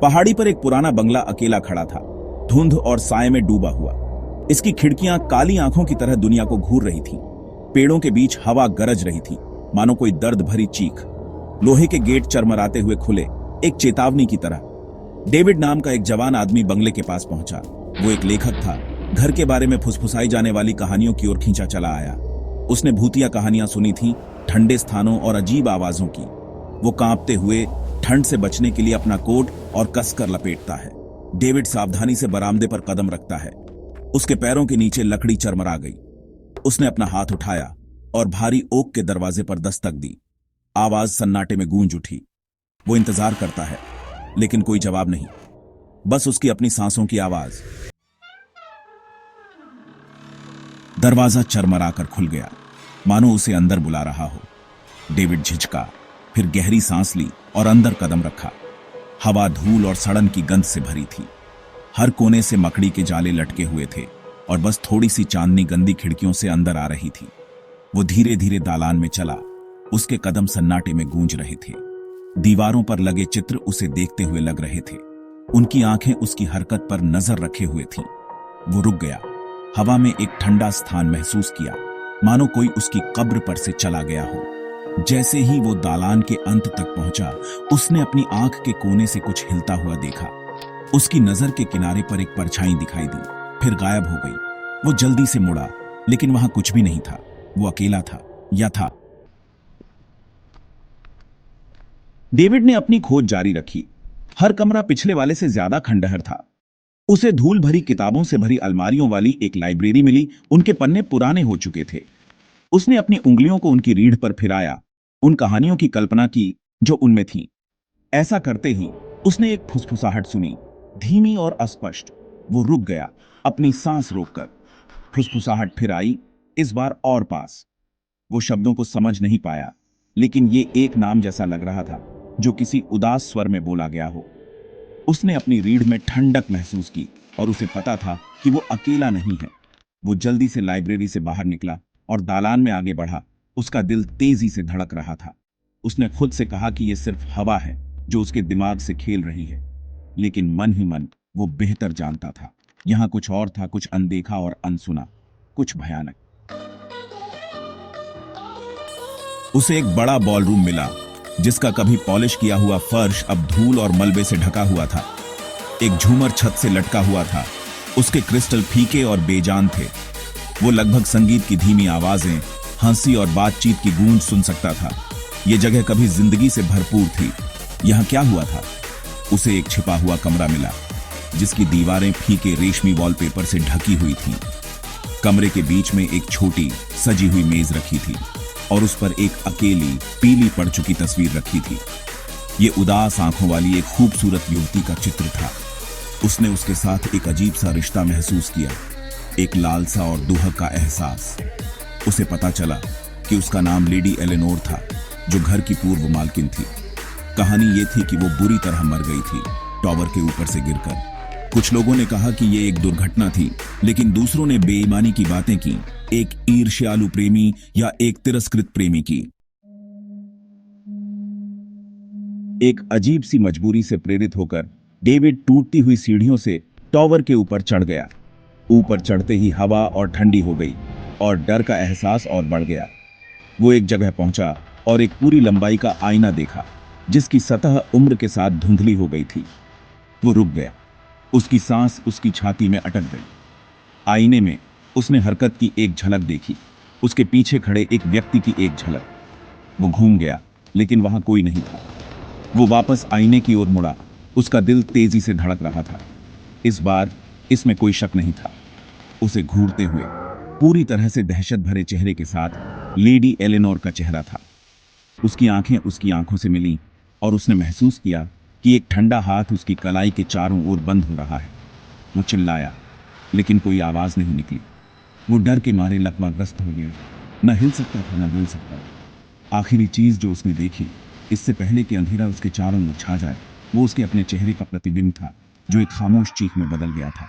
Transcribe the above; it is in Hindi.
पहाड़ी पर एक पुराना बंगला अकेला खड़ा था, धुंध और साए में डूबा हुआ। इसकी खिड़कियां काली आंखों की तरह दुनिया को घूर रही थीं। पेड़ों के बीच हवा गरज रही थी, मानो कोई दर्द भरी चीख। लोहे के गेट चरमराते हुए खुले, एक चेतावनी की तरह। डेविड नाम का एक जवान आदमी बंगले के पास पहुंचा। वो एक लेखक था। घर के बारे में फुसफुसाई जाने वाली कहानियों की ओर खींचा चला आया। उसने भूतिया कहानियां सुनी थीं, ठंडे स्थानों और अजीब आवाजों की। वो कांपते हुए ठंड से बचने के लिए अपना कोट और कसकर लपेटता है। डेविड सावधानी से बरामदे पर कदम रखता है। उसके पैरों के नीचे लकड़ी चरमरा गई। उसने अपना हाथ उठाया और भारी ओक के दरवाजे पर दस्तक दी। आवाज सन्नाटे में गूंज उठी। वो इंतजार करता है, लेकिन कोई जवाब नहीं, बस उसकी अपनी सांसों की आवाज। दरवाजा चरमराकर खुल गया, मानो उसे अंदर बुला रहा हो। डेविड झिझका, फिर गहरी सांस ली और अंदर कदम रखा। हवा धूल और सड़न की गंध से भरी थी। हर कोने से मकड़ी के जाले लटके हुए थे और बस थोड़ी सी चांदनी गंदी खिड़कियों से अंदर आ रही थी। वो धीरे धीरे दालान में चला। उसके कदम सन्नाटे में गूंज रहे थे। दीवारों पर लगे चित्र उसे देखते हुए लग रहे थे। उनकी आंखें उसकी हरकत पर नजर रखे हुए थीं। वो रुक गया। हवा में एक ठंडा स्थान महसूस किया, मानो कोई उसकी कब्र पर से चला गया हो। जैसे ही वो दालान के अंत तक पहुंचा, उसने अपनी आंख के कोने से कुछ हिलता हुआ देखा। उसकी नजर के किनारे पर एक परछाई दिखाई दी, फिर गायब हो गई। वो जल्दी से मुड़ा, लेकिन वहां कुछ भी नहीं था। वो अकेला था, या था। डेविड ने अपनी खोज जारी रखी। हर कमरा पिछले वाले से ज्यादा खंडहर था। उसे धूल भरी किताबों से भरी अलमारियों वाली एक लाइब्रेरी मिली। उनके पन्ने पुराने हो चुके थे। उसने अपनी उंगलियों को उनकी रीढ़ पर फिराया, उन कहानियों की कल्पना की जो उनमें थीं। ऐसा करते ही उसने एक फुसफुसाहट सुनी, धीमी और अस्पष्ट। वो रुक गया, अपनी सांस रोककर। फुसफुसाहट फिर आई, इस बार और पास। वो शब्दों को समझ नहीं पाया, लेकिन ये एक नाम जैसा लग रहा था, जो किसी उदास स्वर में बोला गया हो। उसने अपनी रीढ़ में ठंडक महसूस की और उसे पता था कि वो अकेला नहीं है। वो जल्दी से लाइब्रेरी से बाहर निकला और दालान में आगे बढ़ा। उसका दिल तेजी से धड़क रहा था। उसने खुद से कहा कि यह सिर्फ हवा है जो उसके दिमाग से खेल रही है, लेकिन मन ही मन वो बेहतर जानता था, यहां कुछ और था, कुछ अनदेखा और अनसुना, कुछ भयानक। उसे एक बड़ा बॉलरूम मिला, जिसका कभी पॉलिश किया हुआ फर्श अब धूल और मलबे से ढका हुआ था। एक झूमर छत से लटका हुआ था। उसके क्रिस्टल फीके और बेजान थे। वो लगभग संगीत की धीमी आवाजें, हंसी और बातचीत की गूंज सुन सकता था। ये जगह कभी जिंदगी से भरपूर थी। यहाँ क्या हुआ था? उसे एक छिपा हुआ कमरा मिला, जिसकी दीवारें फीके रेशमी वॉलपेपर से ढकी हुई थीं। कमरे के बीच में एक छोटी सजी हुई मेज रखी थी और उस पर एक अकेली पीली पड़ चुकी तस्वीर रखी थी। ये उदास आंखों वाली एक खूबसूरत युवती का चित्र था। उसने उसके साथ एक अजीब सा रिश्ता महसूस किया, एक लालसा और दुहक का एहसास। उसे पता चला कि उसका नाम लेडी एलेनोर था, जो घर की पूर्व मालकिन थी। कहानी ये थी कि वो बुरी तरह मर गई थी, टॉवर के ऊपर से गिरकर। कुछ लोगों ने कहा कि ये एक दुर्घटना थी, लेकिन दूसरों ने बेईमानी की बातें की, एक ईर्ष्यालु प्रेमी या एक तिरस्कृत प्रेमी की। एक अजीब सी मजबूरी से प्रेरित होकर डेविड टूटती हुई सीढ़ियों से टॉवर के ऊपर चढ़ गया। ऊपर चढ़ते ही हवा और ठंडी हो गई और डर का एहसास और बढ़ गया। वो एक जगह पहुंचा और एक पूरी लंबाई का आईना देखा, जिसकी सतह उम्र के साथ धुंधली हो गई थी। वो रुक गया। उसकी सांस उसकी छाती में अटक गई। आईने में उसने हरकत की एक झलक देखी, उसके पीछे खड़े एक व्यक्ति की एक झलक। वो घूम गया, लेकिन वहां कोई नहीं था। वो वापस आईने की ओर मुड़ा। उसका दिल तेजी से धड़क रहा था। इस बार इसमें कोई शक नहीं था। उसे घूरते हुए, पूरी तरह से दहशत भरे चेहरे के साथ लेडी एलेनोर का चेहरा था। उसकी आंखें उसकी आंखों से मिलीं और उसने महसूस किया कि एक ठंडा हाथ उसकी कलाई के चारों ओर बंद हो रहा है। वो चिल्लाया, लेकिन कोई आवाज नहीं निकली। वो डर के मारे लकवाग्रस्त हो गया। न हिल सकता था, न बोल सकता था। आखिरी चीज जो उसने देखी, इससे पहले कि अंधेरा उसके चारों ओर छा जाए, वो उसके अपने चेहरे का प्रतिबिंब था, जो एक खामोश चीख में बदल गया था।